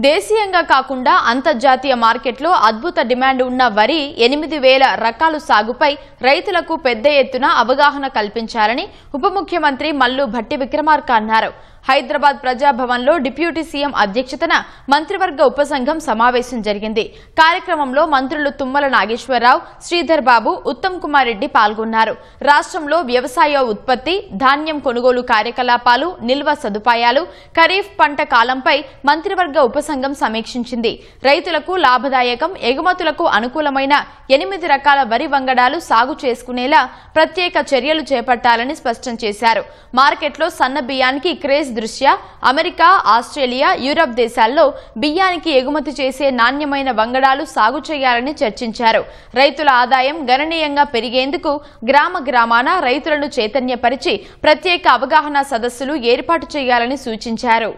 దేశీయంగా కాకుండా అంతర్జాతీయ మార్కెట్లో అద్భుత డిమాండ్ ఉన్న వరి 8,000 రకాల సాగుపై రైతులకు పెద్ద ఎత్తున అవగాహన కల్పించాలని ఉప ముఖ్యమంత్రి మల్లు భట్టి విక్రమార్క అన్నారు. హైదరాబాద్ ప్రజాభవన్లో డిప్యూటీ సీఎం అధ్యక్షతన మంత్రివర్గ ఉపసంఘం సమావేశం జరిగింది. కార్యక్రమంలో మంత్రులు తుమ్మల నాగేశ్వరరావు, శ్రీధర్ బాబు, ఉత్తమ్ కుమార్ రెడ్డి పాల్గొన్నారు. రాష్ట్రంలో వ్యవసాయ ఉత్పత్తి, ధాన్యం కొనుగోలు కార్యకలాపాలు, నిల్వ సదుపాయాలు, ఖరీఫ్ పంట కాలంపై మంత్రివర్గ ఉపసంఘం సమీక్షించింది. రైతులకు లాభదాయకం, ఎగుమతులకు అనుకూలమైన 8 రకాల వరి వంగడాలు సాగు చేసుకునేలా ప్రత్యేక చర్యలు చేపట్టాలని స్పష్టం చేశారు. మార్కెట్లో సన్న బియ్యానికి క్రేజ్ దృష్ట్యా అమెరికా, ఆస్ట్రేలియా, యూరప్ దేశాల్లో బియ్యానికి ఎగుమతి చేసే నాణ్యమైన వంగడాలు సాగు చేయాలని చర్చించారు. రైతుల ఆదాయం గణనీయంగా పెరిగేందుకు గ్రామాన రైతులను చైతన్యపరిచి ప్రత్యేక అవగాహన సదస్సులు ఏర్పాటు చేయాలని సూచించారు.